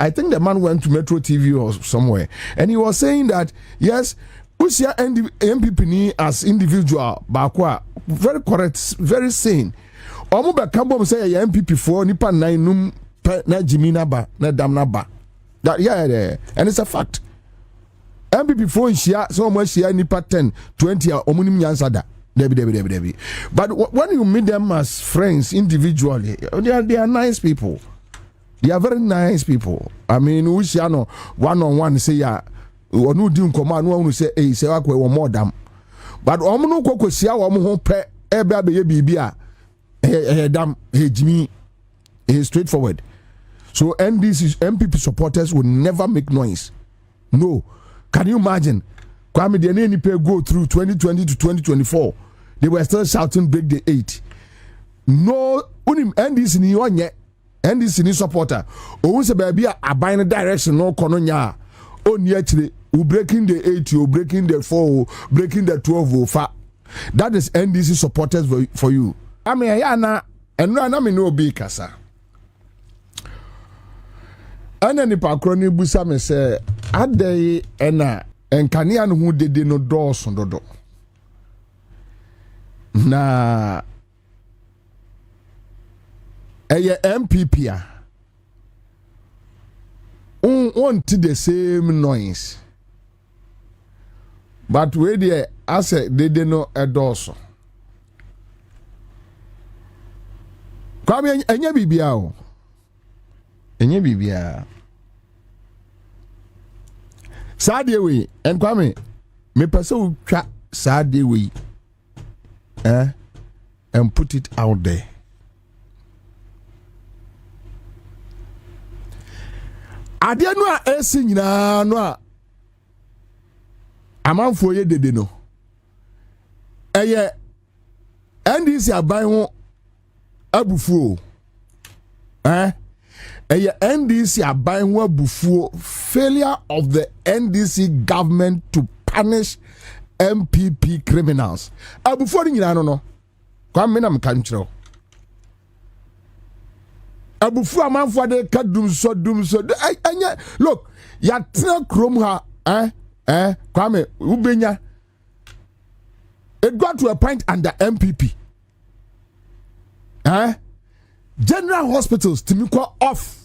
I think the man went to Net2 TV or somewhere, and he was saying that yes, Usia NPP ni as individual, Bakwa, very correct, very sane. Omo be kambo say ya NPP for nipa nine num na jimina ba na damna ba. That yeah, and it's a fact. NPP for share so much share nipa 10, 20 omunim nyansada. Debi. But when you meet them as friends individually, they are nice people. They are very nice people. I mean, we share no one-on-one say ya or no dim command one say hey say akwe more dam. But omo koko share omo ho pe ebe abeye bibia dam Jimmy is straightforward. So NPP supporters will never make noise. No. Can you imagine? Kwame the NPP go through 2020 to 2024. They were still shouting break the 8. No, unim NDC ni onye. NDC ni supporter. Owusu baby a buying direction no kono nya. Oni actually we breaking the 8, you breaking the 4, breaking the 12 fa. That is NDC supporters for you. I mean yana enra na me no be kasa. Ana ni pakroni busa me say adai ena enkania no hu dede no dɔɔso dodo na ɛyɛ MPP a want the same noise but we dey ase dede no ɛdɔɔso kwame enya bibia o enya bibia Saturday we and Kwame me person twa Saturday we and put it out there. Ade no a esi nyina no a amanfo ye dede no. Eye NDC aban ho abufuo. NDC abaywa bufuo failure of the NDC government to punish MPP criminals. Abufuo ni nyina no kwa me na mka nkyerɛ. Abufuo amanfo de ka dum so anya look ya tena krom ha kwa me ubenya it got to a point under MPP. General hospitals timiko off.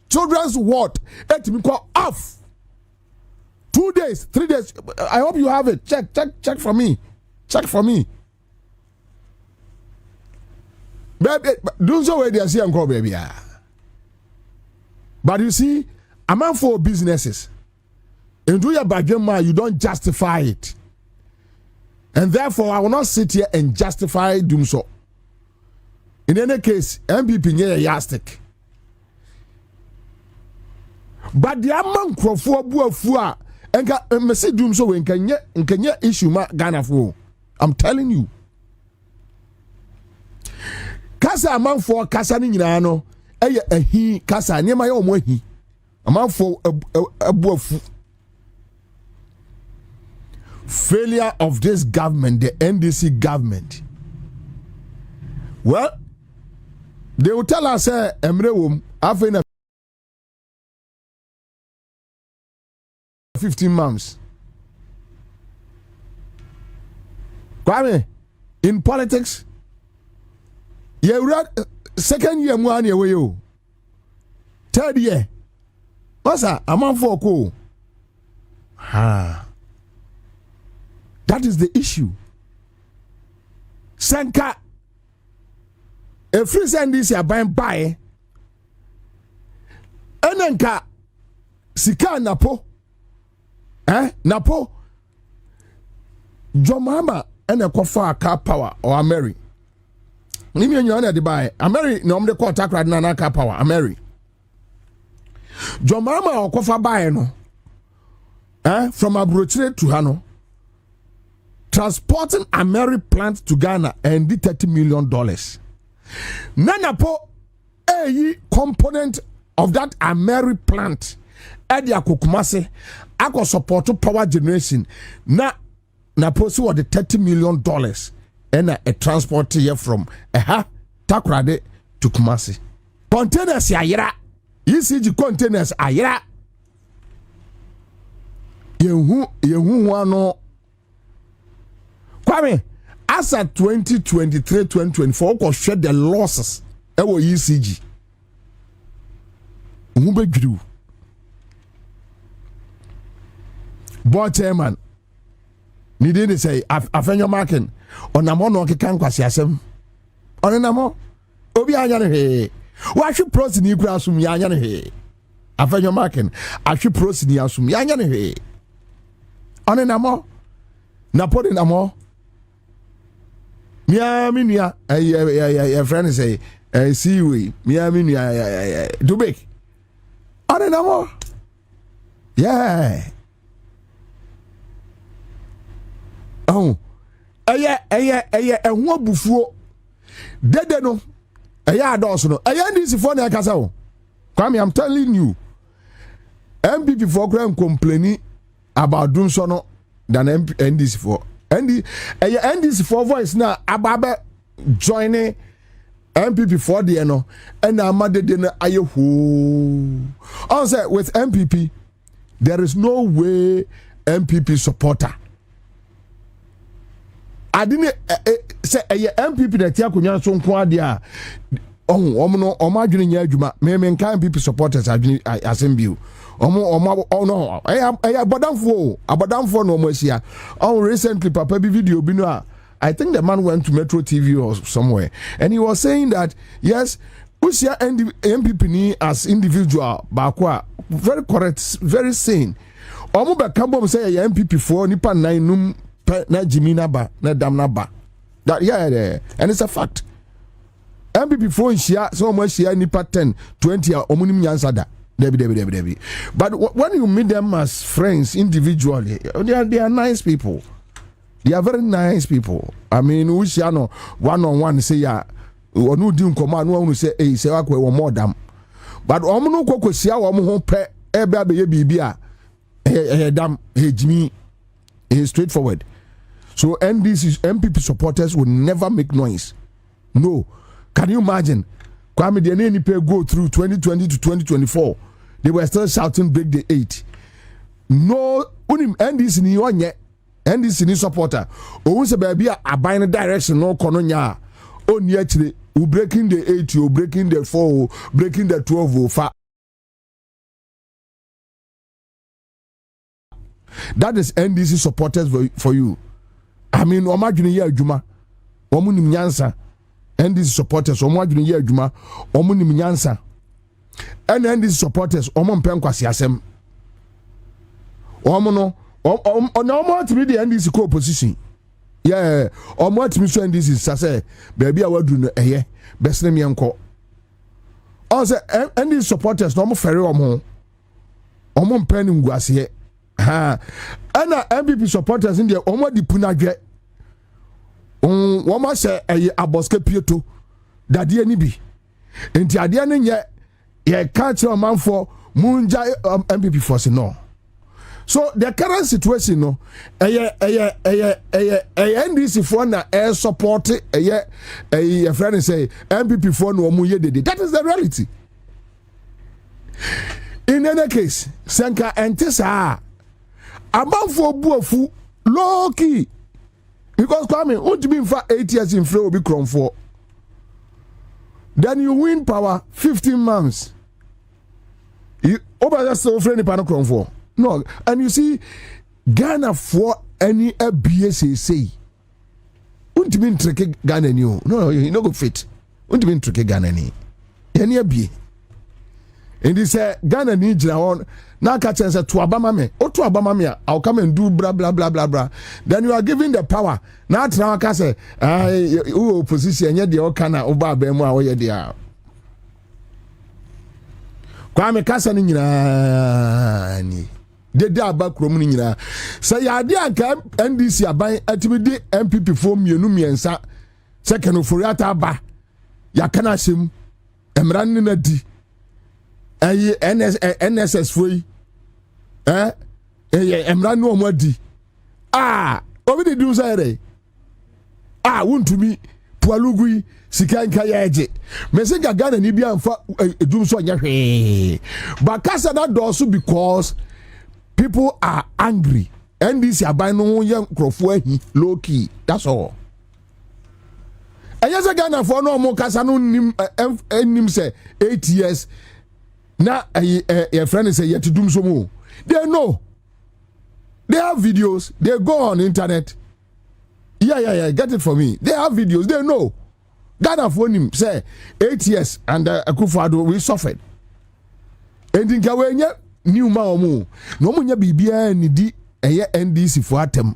Children's ward timiko off. 2 days, 3 days. I hope you have it. Check for me. Check for me. Baby, do so where they see and call baby. But you see, a man for businesses. And do your badgema, you don't justify it. And therefore, I will not sit here and justify doing so. In any case, MPP nye yastic. But the amount crofo buafua enka message doom so when kanye issue ma Ghana for. I'm telling you. Kasa amount for kasa ni nyina no eye ahi kasa nyema ye omo ahi. Amount for buafu. Failure of this government, the NDC government. Well, they will tell us, Emre after 15 months. Kwame, in politics, you read second year one year you. Third year. What's that? I'm on for cool. That is the issue. Sanka. A free send this year buy enenka sika NAPO NAPO Jomama ene kofa car power or Ameri nimi enyo na de buy Ameri no mde call takra na car power Ameri Jomama okofa buy no from Abrochire to Hano transporting Ameri plant to Ghana and the $30 million. NAPO a component of that Ameri plant at the Akokumase ako support power generation NAPO so the $30 million and a transport here from Takrade to Kumasi. Containers ya ECG containers ayra yehu ano Kwame as at 2023-2024 ko share the losses ewo ECG mu bedwuru board chairman ni dey say afenyo marking onamo no kekan kwase asem onenamo obi anya ne he wa hwe pros ni kura asum ya anya ne he afenyo marking ahwe pros ni asum ya anya ne he onenamo na podi namo miami nia your friend say see we miami nia do big onenamo yeah. Oh, ehun obufuo dede no ados no NDC for na kasa wo Kwame, I'm telling you MPP for crime complaining about doing so no than NDC for NDC for voice na ababe joining MPP for the no and amadede na ayehu on say with MPP there is no way MPP supporter I didn't say a MPP that Yakunya so Kwadia. No, Omadrin Yajuma, Memen MPP supporters assemble. Oh no, I have Badam for no mercia. Oh, recently, Papa video Binoa. I think the man went to Net2 TV or somewhere, and he was saying that yes, Usia and MPP ni as individual, Bakwa, very correct, very sane. Omuba Kambo say MPP for Nipa 9 num. Na Jimina ba na damna ba that yeah and it's a fact MPP phone share so much share nipa 10 20 omunim nyansa da debi but when you meet them as friends individually they are nice people, they are very nice people. I mean we share no one on one say ya onu di nkoma no onu say say akwa wo more dam but omu no kokosia wo mo ho pe ebe abeye bibia dam Jimmy is straightforward. So NDC MPP supporters will never make noise. No. Can you imagine? Kwame the NPP go through 2020 to 2024. They were still shouting break the 8. No unim NDC ni onye NDC ni supporter. Owusu baby a buying direction no kono nya. Oni actually we breaking the 8, you breaking the 4, breaking the 12 fa. That is NDC supporters for you. I mean, Omajuni ye adwuma, omu nim nyansa. NDC supporters, Omajuni ye adwuma, omu nim nyansa. And NDC supporters, omu mpe nkwasi asem. Omu no, omu atimi the NDC co-opposition. Yeah, omu atimi so NDC sase, baby awadru no eye, besne mi enko. Also, NDC supporters, omu fere omu mpe ngwasi ye. Ha, ana MPP supporters in there omo di punadwe woma se aboske pieto dade ani bi enti ade ani ye ka che omanfo munja MPP force no. So the current situation no NDC for na support a friend say MPP for no omo ye dede. That is the reality. In any case senka entesa Abafo buafu low key because Kwame won't be for 8 years in flow be crown for. Then you win power 15 months. You over just so friendly panel crown for. No, and you see Ghana for any BSA say. Won't be tricky Ghana new. No, you no go fit. Won't be tricky Ghana ni. Any be. And he said Ghana needs on. Now catch and say to Obama me, or to Obama me, I'll come and do blah blah blah blah blah. Then you are giving the power. Now try to say, opposition yet the Okana Oba Bemo away there. Kwame Kasa ni de da back room ni say ya de anka NDC aban atimi MPP form mienu miensa second Ofori Atta ba ya kana sem emran ni na di NSS foi emra no mo adi obi dey do say won to me pualugui sika nka yaje mesenga Ghana ni bia mfa edum so nya hwe bakasa that also because people are angry and this aban no ye nkrofo ahi low key, that's all. Ayasa Ghana for no mo kasa no nim say 8 years na your friend say yet dum so mo. They know. They have videos. They go on internet. Yeah, get it for me. They have videos. They know. Ghana for him say 8 years and Akufo Addo we suffered. And in Kawenya new ma omo. No mo nya bibia ni di eye NDC for atem.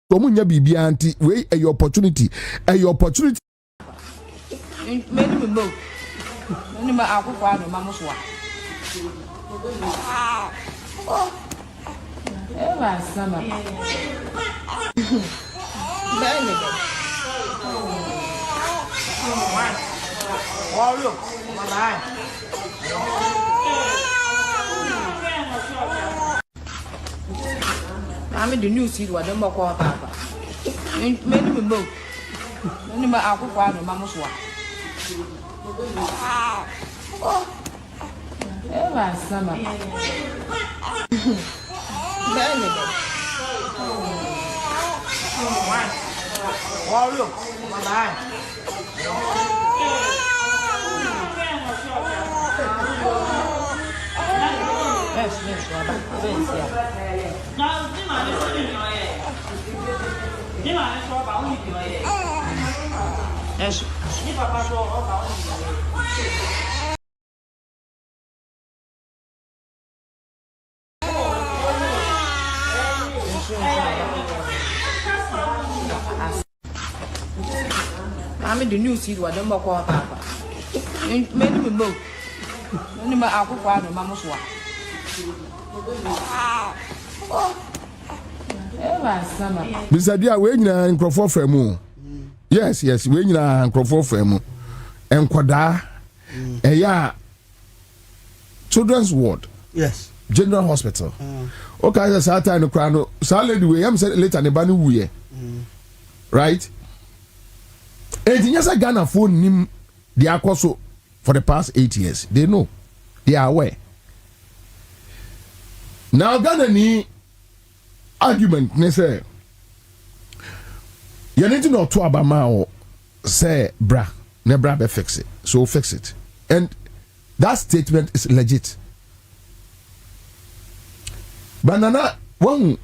No mo nya bibia anti we a opportunity. A opportunity. Many me mo. Many ma Akufo Addo ma mo so a. Eva sama. Bene. Oh look, my I'm in the new seed what them call papa. Many me mo. Many ma Akufo Addo ma mo so a. Eva sama. Bene. Oh look, my yes, Baba. Yes. I'm in the new seed what them call papa. Many me mo. Many ma Akufo Addo ma mo so a. Eva sama. Bisadia we nyina nkrofo famu. Yes, we nyina nkrofo famu. Enkwada eya children's ward. Yes. General hospital. Okay, that's that time no no. So lady we am said later ne ba no wuye. Right? And yes, Ghana phone nim the Akoto for the past 8 years. They know. They are aware. Now Ghana ni argument ne say you need to know to Obama or say bra ne bra be fix it. So fix it. And that statement is legit. Banana one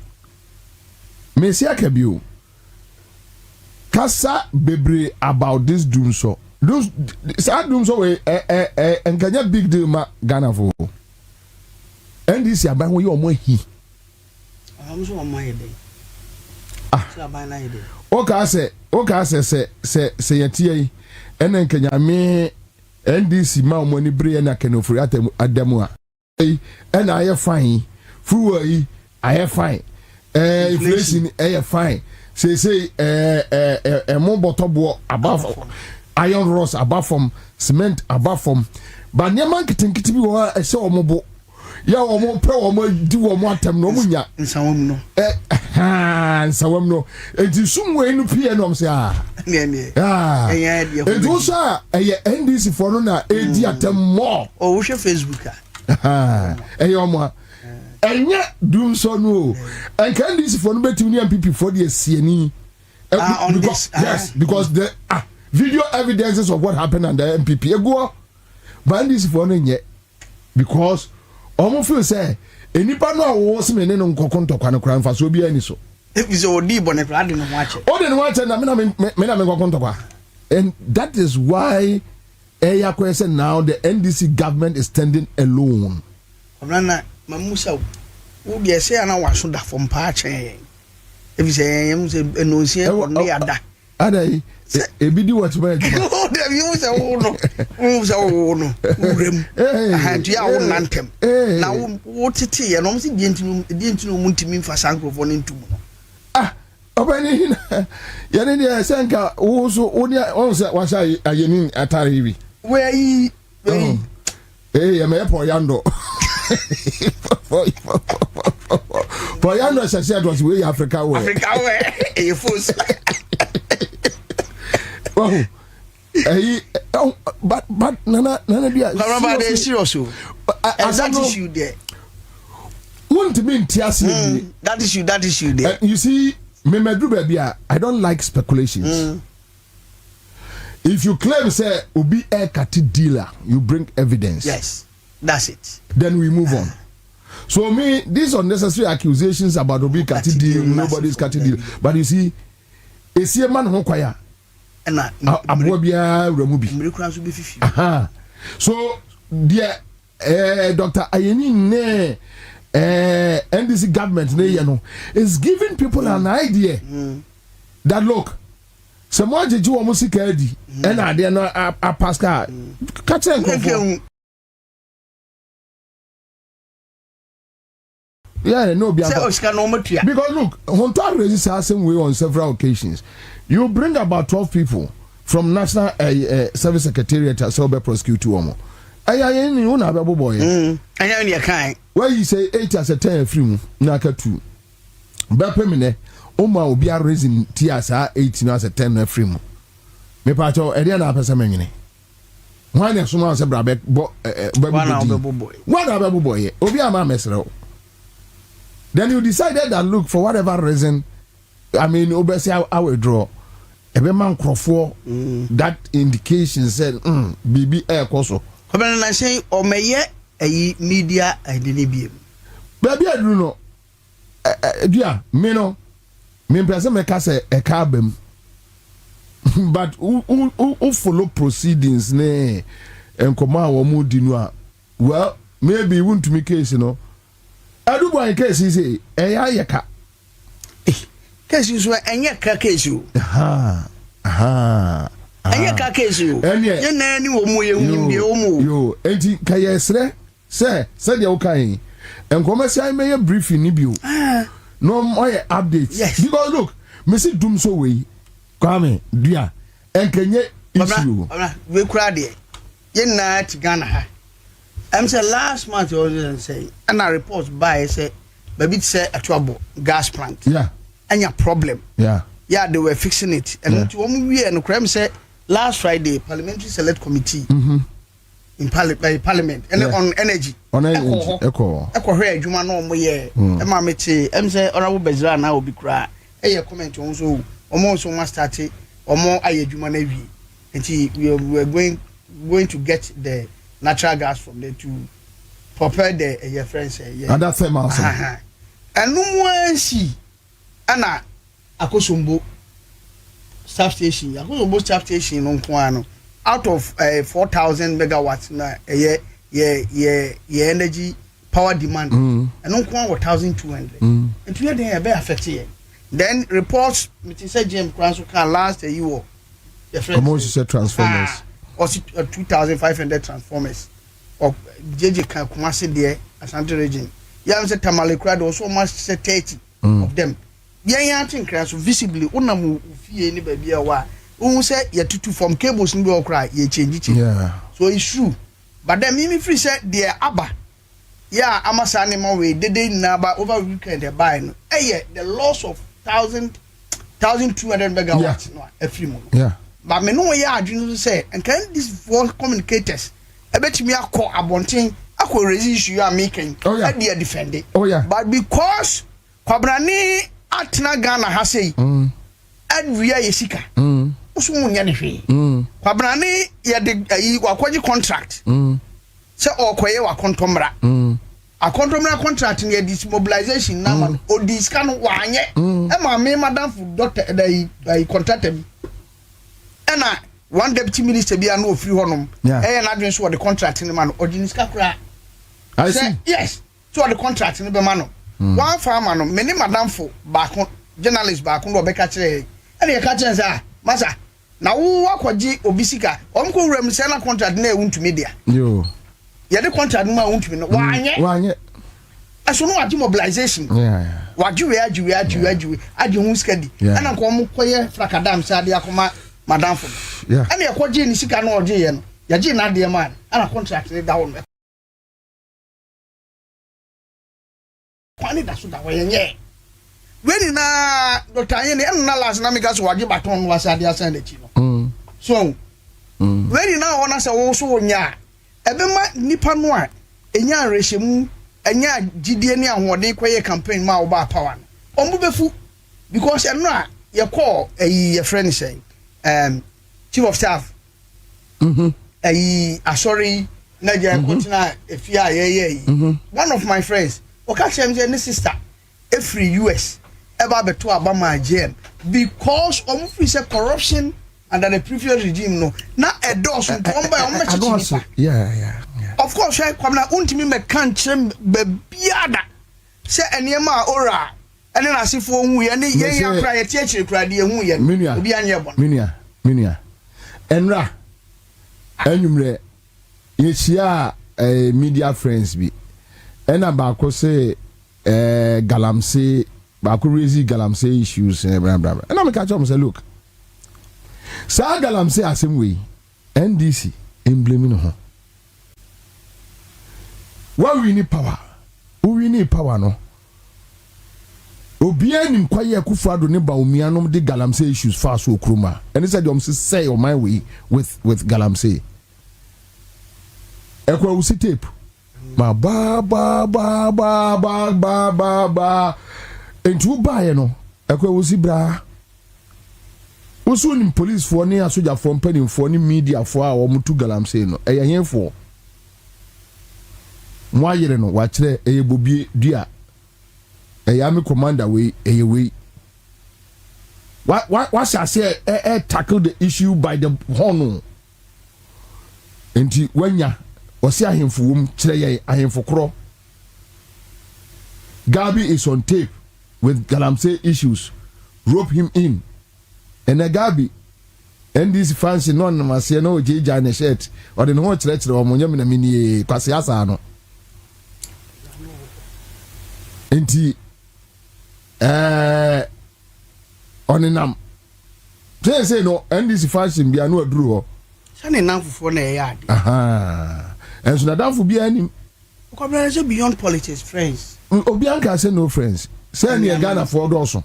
Mesia Kebiu Kasa bebre about this doom so. Those doom so and can you big deal ma Ghana for. And this ya ban we your mo hi. I'm so on my head. Okay say yetie and then can ya me NDC ma money bre na Ken Ofori Atta adamu a. And I fine. Fuwa I fine. Inflation fine. Say more bottle above iron rods above from cement above from but near kitchen be a show mobo ya omo pe omo di omo atem no munya nsawom no nsawom no enti sumwe no pie no say ne e do so NDC for no na edi atem more o wo Facebook omo enye doom so no and can this for no between NPP for the CNE because the video evidences of what happened under NPP ego but this for no nye because almost feel say enipa no was me no nkokonto kwa no kran fa so bi ani so if is odi bonnet radi no watch na me nkokonto kwa and that is why now the NDC government is standing alone. Mamusa wo de say ana waso da from pa chen if say em say no see e ada adai e bi di what ba o de you say wo no urem ahantu ya wo nantem na wo tete ye no say die ntinu mu ntimi mfa sankrofo ne ntumu no obani ya ne de senka wo so oni on say wa say ayeni atare hibi we ya me po yando for you know say was way Africa way you fools But Nana they serious. That issue there. Won't mean that issue there. You see, I don't like speculations. If you claim say Obi a kati dealer, you bring evidence. Yes, that's it. Then we move on. So me, these unnecessary accusations about Obi kati deal, nobody's kati deal. But you see, a see a man who kwaya. Abobia remubi. So dear Dr. Ayeni ne NDC government is giving people an idea that look, someone jeju omo sika edi and ade no a pascal catch them. Yeah, no, because look, Honto raises the same way on several occasions. You bring about 12 people from National Service Secretariat as well prosecute Omo. You know about boy. Where you say 8 as a 10 free, Naka 2. Bepemine, Oma will be raising TSA 18 as a 10 free. Me pato, Ediana Pesamene. One as soon as a brabec boy. One other boy, Obiama Mesro. Then you decided that look, for whatever reason, I mean, obviously I will draw. Every man crofo that indication said, BB air coso. Kwabena na say o meye ayi media identity. Baby I do know. Dia, me no. Me person make say e ka bam. But who follow proceedings ne enkoma wo mu di no a. Well, maybe you want to make case, you know. I do one case he say ayaka. Case you swear enya ka case you. Enya ka case you. Ye na ni wo mu ye hu de wo mu. Yo, enti ka yesre say de wo kan. Enkoma say me briefing ni bio. No more updates. Yes. Because look, me see dum so we. Kwame, dia. Enkenye issue. We kura de. Ye na ti Ghana ha. I'm say last month you was say and I report by say baby say a trouble gas plant. Yeah. And your problem. Yeah. Yeah, they were fixing it. And we and crime say last Friday Parliamentary Select Committee in Parliament and on energy. On energy. Echo here Juma no mo ye. E ma me che em say honorable Bezra na obi kra. E ye comment on so almost must start omo aye Juma na wi. Nti we are going to get the natural gas from there to prepare the your friends and that's them also. And no one see ana Akosombo staff station no kwano out of 4,000 megawatts na energy power demand and no kwano 1,200 and we dey be affected. Then reports me say James Kranso can last a year the friends transformers or 2,500 transformers or JJ Kumasi there Asante region. Yeah, say Tamale crowd also must say 30 of them. Yeah, think so visibly unamu fie ni baby wa. Who say you tutu from cables ni be cry you change it. Yeah. So it's true. But then me free say there aba. Yeah, amasane ma we dey na ba over weekend they buy no. The loss of 1,200 megawatts no every month. Yeah. But me no ya adwunu say and can these voice communicators ebetimi akọ abonten akọ raise issue you are making and they defend it. Oh yeah. But because Kwabena atna Ghana ha sei adwia yesika uso munya ne hwe Kwabena ye de wakwaji contract se okoye wa kontomra akontomra contract ne dismobilization na man odiska no wanye e ma me madam fu doctor dai contract na one deputy minister bi an ofiri honom na adwen so the contract ne man odiniska kura I see. Yes so the contract ne be man no one farmer no me ne madam fu baako journalist baako no be ka kire e ye ka kire say masa na wo akwaji obisika omko wura se na contract na ewuntumi dia yo ye the contract no ewuntumi no wanye aso no waji mobilization waji hu skadi ana ko mo koye frakadam sa de akoma madam fu ana ye kwaji ni sika no oje ye no ya ji na de man ana contract ni da won kwani da so da wenye weni na Dr. Ayeni na last na me gas waji baton wasa de asan de chi no so when now wanna say wo so nya ebema nipa no a enya rehemu enya gidie ne ahode kwaye campaign ma wo ba power no ombu befu because eno a ye call your friend say chief of staff asare na Agyarko tina efia ye one of my friends oka chem say ne sister every US eba beto abama agem because free say corruption under the previous regime no na edos on yeah of course kwamna untimi me kan chem bebiada say enema ora ene na sifo hu ye ne ye yakra ye tiechire kra de hu ye obi anye bon minia enra enumre ye chia media friends bi ena ba ko say galamsey ba ko raise galamsey issues blah blah blah ena me catch up say look sa galamsey asem we NDC emblem no ho we need power no obia nim kwaye Akufo Addo ne Bawumia no de galamsey issues fast so kroma and he said you say on my way with galamsey ekwa usi tape ma ba entu ba ye no ekwa usi bra usu ni police for ni asoja for mpani for ni media for a omutu galamsey no eyen for mo ayere no wa kire eyebobie dua eyame commander we eyewe what shall say tackle the issue by the horn enti wanya osi ahemfo wom kire ye ahemfo kro Gabby is on tape with galamsey issues rope him in and a Gabby and this fancy non mase no jeja ne shirt or the no kire o monyam na mini kwase asa no enti oninam say no and this fashion bia no aduru ho sane namfofo na yade and so na damfo bia anim Kwabena say beyond politics friends obi anka say no friends say na Ghana for doso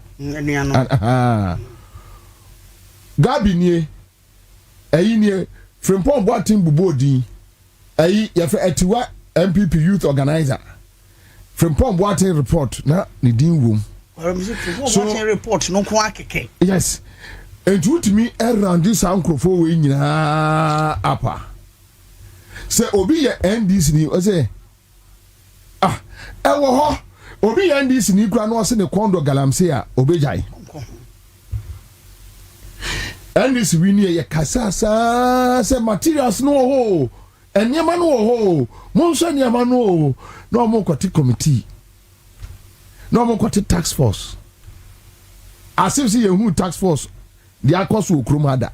Gabby nie ayi nie frimpon boatin bubodi ayi ya fa atiwa NPP youth organizer frimpon boatin report na ne din wom so report no ko akeke yes and you to me around this ankrofo we nyina apa say obi ye NDC ni o say ewo ho obi ye NDC ni kura no se ne kondo galamsey a obejai NDC we ni ye kasasa say materials no ho enyema no ho monso enyema no no mo kwati committee no mo kwati tax force asif si ye hu tax force the akoso okromada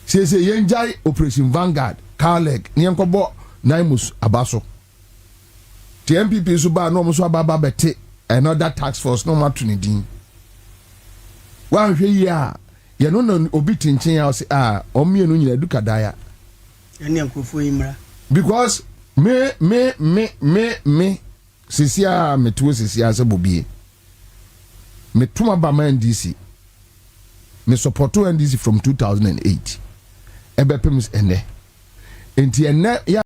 say yenjai operation Vanguard Carleg ni enkobo naimus abaso the NPP so ba no mo so ababa bete another tax force no matuni din wan hwe yi a ye no na obi tinchin ya say omie no nyina duka daya ene Akufo imra because me sisia metuo sisia se bobie metuma ba man NDC me supporto NDC from 2008 ebepems ene enti ene ya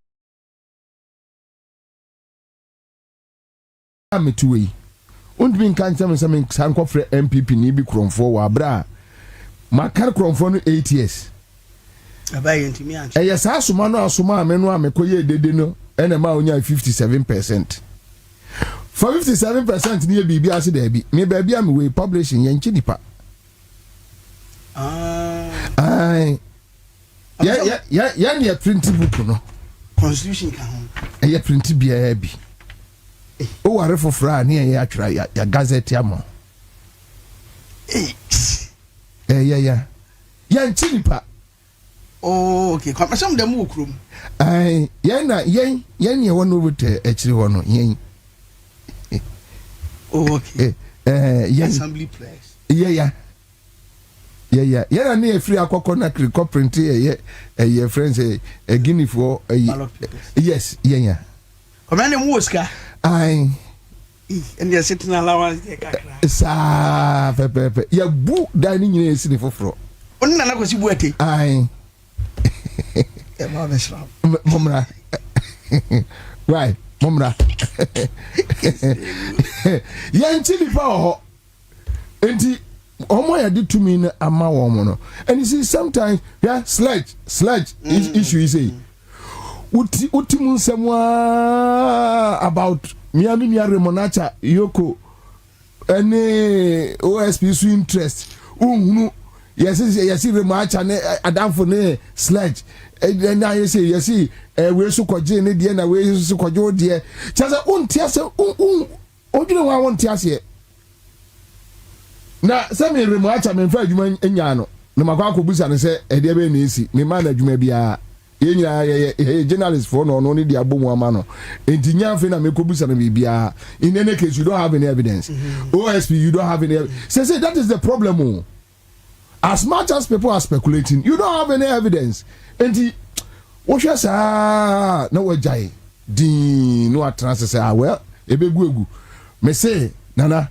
metuwe undmin kan tell me some sanko free NPP ni bi kromfo wa bra makar kromfo no 8 years abaye ntimi an yes asoma no asoma ameno amekoye dede no ene ma onya 57% for 57% ni bibi ase da bi me ba bia me we publishing ye nchi dipa ya ni print book no constitution ka ho ya print bia bi o ware fofra na ya atwra ya gazette ama ya nchi dipa oh okay kwa some dem ukrum yen ye wono bute achiri wono yen oh okay yen assembly place yeah na ne free akoko na kriko print ye friends guinea for yes yeah come na mu oska and you sitting allowance dey kakra sa pepe ya bu dani nyina esi ne foforo On na ko si buete. Ai. Momra. Right, momra. Yanti di pa ho. Enti omo ya di to me na ama wo mo no. And you see sometimes yeah sledge issue is say. Uti mun semwa about Miami Remonacha Yoko any OSP su interest uhunu yes Remacha ne adamfo ne sledge and I say yes we so kwaje ne die na we so kwaje die chaza untiase odwene wa wontiase na Sammy Remacha me fa adwuma enya no na makwa kobusa ne se e de be na esi me ma na adwuma bia ye journalist for no need the abomu amano enti Gyamfi na me kobusa na bibia in any case you don't have any evidence OSP you don't have any say that is the problem as much as people are speculating you don't have any evidence enti what you say no wajai din no atrans say well ebegu me say nana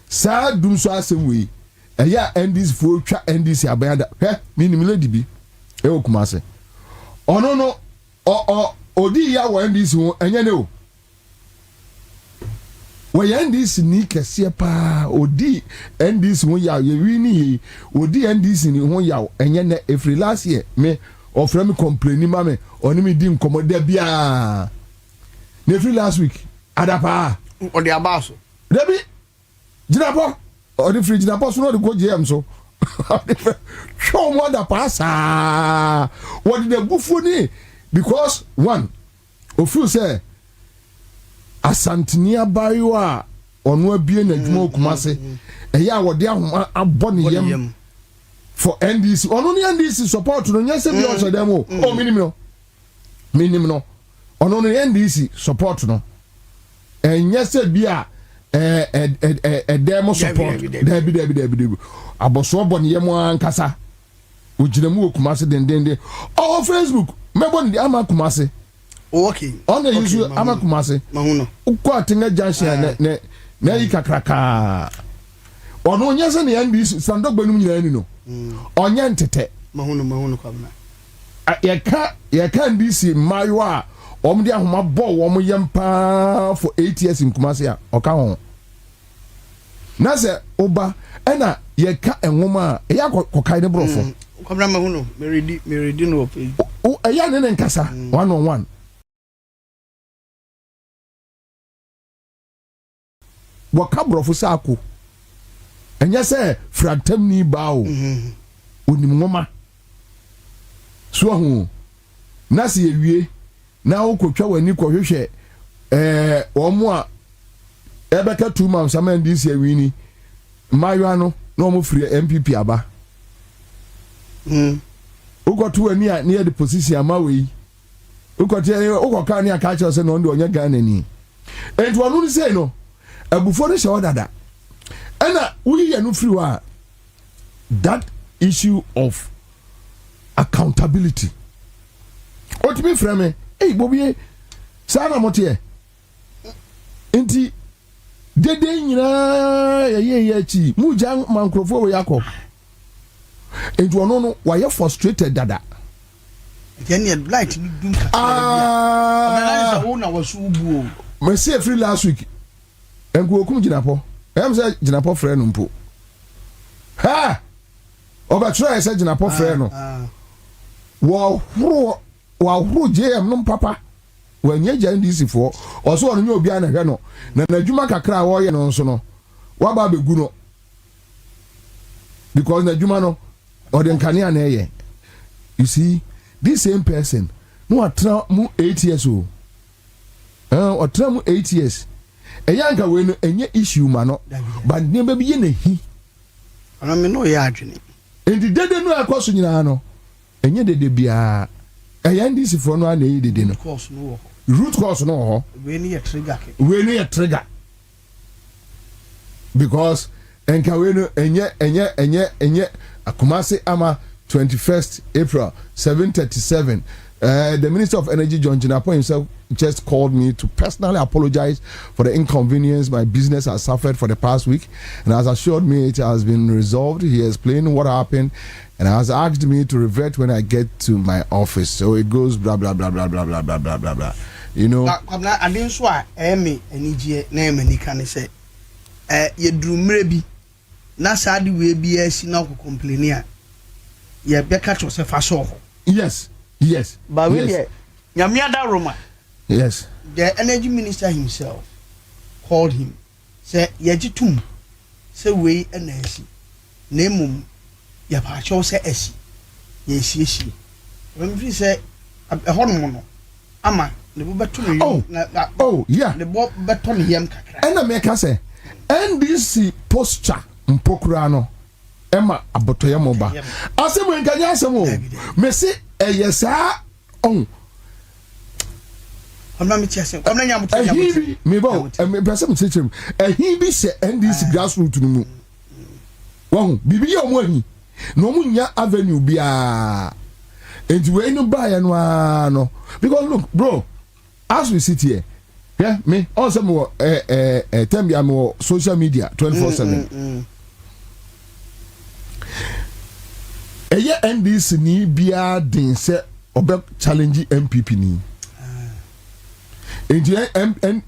sa dum so asem we eya ndis for twa ndis abanda me ni melody bi e okumase ono no odi ya wa ndis ho enye ne o wa ya ndis ni kese pa odi ndis ho ya ye wi ni odi ndis ni ho ya enye ne every last year me offer me complain ma me oni me di nkomoda bia na every last week adapa odi abaso debi jinapo odi free jinapo so no de go jm so show more the passa what the buffoni because one of you say asantenia bayo onu abie na dwuma okumase eya wode ahoma abone yam for NDC onu ni NDC support no nyese bi o dem o minimum no onu ni NDC support no enyese bi a demo support debi aboso bone yam ankasa ojinamu okumase dendende oh Facebook mebon di amakumase okay on the issue amakumase mahuno ukọ atenga junction na yi kakraka ono nyese ne NDC sandogba num nyina ni no onye ntete mahuno kwabna yeka NDC mayo a omde ahoma bo wo mo yempa for 8 years in Kumasi a oka ho na se oba ena yeka enwoma a ya kokai ne brofo kwabna mahuno meredi no pay o eya ne nkasa one on one waka brofo sako enya se frantem ni bawo onim ngoma so ho na se ewie na okotwa wani kohwehwe omo a ebeka 2 months am this year wini mayo no na omo free NPP aba ukotu wani a near the position amawe ukoka ni aka cha se no ndo onye Ghana ni enti wonu ni say no abufo ni she dada ena uyi ya no free wa that issue of accountability otimi frame bobi sana motie enti dede nyina ye chi muja mankrofo we yakọ enti ono no why frustrated dada yani light dum ka na ona wasu ubu o me see free last week enku okum jinapo say jinapo frɛ no mpo ha oba try say jinapo frɛ no wa huru JM no papa wanye NDC for oso ono obi ana hwɛ no na adwuma kakra wo ye no nso no wa ba begu no because na adwuma no ode nkane ana ye you see this same person no atra mu 8 years o atra mu 8 years eyanka we no enye issue ma no but ne ba bi ye na hi ana me no ya adwene enti dede no akoso nyina no enye dede bia NDC for no ana yi dede no root cause no ho we ni trigger because enka we no enye Akumasi ama 21st April 7:37 The Minister of Energy, John Jinapo himself, just called me to personally apologize for the inconvenience my business has suffered for the past week, and has assured me it has been resolved. He explained what happened and has asked me to revert when I get to my office. So it goes blah blah blah blah blah blah blah blah blah blah. You know. I didn't swear. Me any name any can say. You drew maybe. Na sadi we be a sinna complainia. You be catch yourself a show. Yes. Yes. But we Nyamiada Roma. Yes. The energy minister himself called him. Say Yajitum. Say we energy. Name ya pacho say esi. Yes. When we say a hormono. Ama the beton. Oh yeah. The beton yam kakra. And I make us say NDC posture mpokurano. Emma abotoya moba. Asemo nkanya asemo. Me say yes on. I'm not meeting. I'm not meeting. Me bo. Me person teach him. He be say NDC grassroots no mu. Won bibi ya omo ahi. No mu nya avenue bia. Enti we no buy no. Because look, bro, as we sit here, yeah, me also more tell me I'm social media 24/7. Eye NDC ni bia din se obe challenge MPP ni. Enti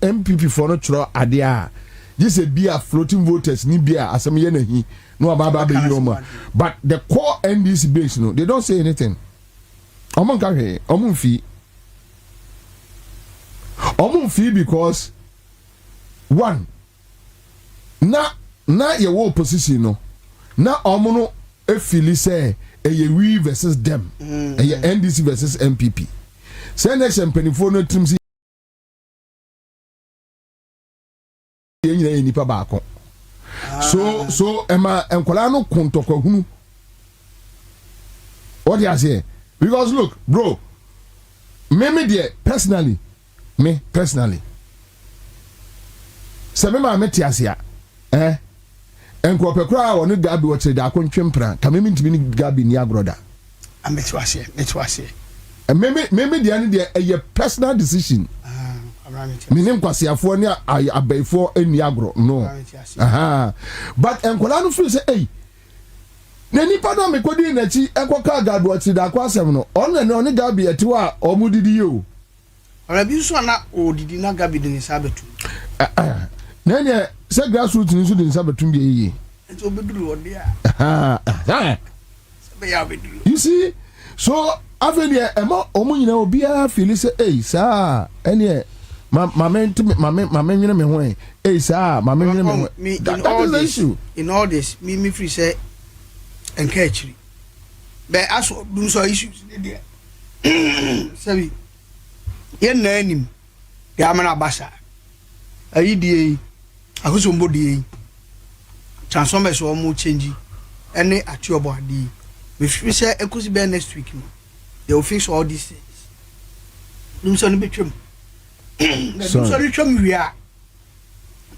MPP for no tro ade a this bia floating voters ni bia asem ye na hi no ababa be yoma. But the core NDC base no, they don't say anything. Omon ka he, omon fi because one na ye wo opposition no na omono efili say eye we versus them eye NDC versus MPP senation penifo no trimsi ye nipa baako so ema enkola no kontokwa hunu what you say because look bro me there personally se me ma meti asia enko pekura wonu gabby otchere darko ntwempra ka me ntimi ni gabby ni agroda ametu ase me there ni there a personal decision me nim kwasiafo ni abaifo eni agro no but enkola no feel say hey na nipa na me kodi na chi enkoka gabby otchere darko asem no on gabby etiwa omudidi yo Arabi so na odidi na gabby de sabetu nene se grassroots ni so de sabetu bi yiye so beduru ode a be ya beduru you see so afeli ema omunyina obi a feel say eh sa ene mama nwene me ho eh sa mama nwene me ho that is the issue in all this me free say encourage be aso dum so issues dey sabi yen na anim ya mana basa ayi die akoso mbodi transformers o mo change ene atiobo adi we say ekosi be next week no they will fix all these things dum so no betwem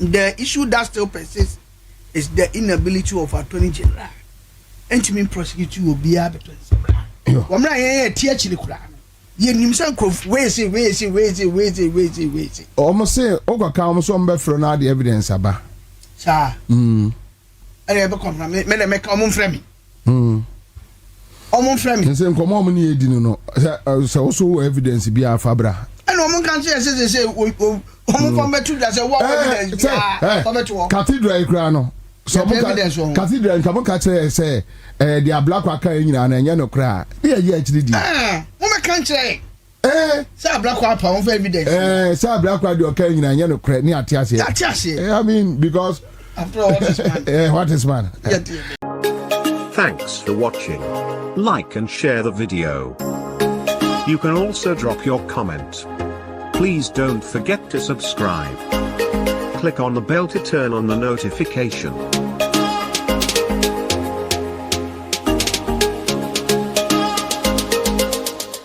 the issue that still persists is the inability of attorney general entimi prosecute you obi abeto wamra ye tie chiri kura ye nimsan krof we say almost say ogaka almost on be fro na the evidence aba sa ere be confirm me make omon frame omon frame say nkomo omon ni edi no so also evidence bi afabra and omon kan say omon from betu that say what evidence ya cathedral kra no so cathedral nkamo ka say the black waka nyina na enya no kra ye actually di can say say black wapa on for evidence say black wapa do kan nyina enya no kra ni atiase I mean because after all what is man what is man Thanks for watching. Like and share the video. You can also drop your comment. Please don't forget to subscribe. Click on the bell to turn on the notification.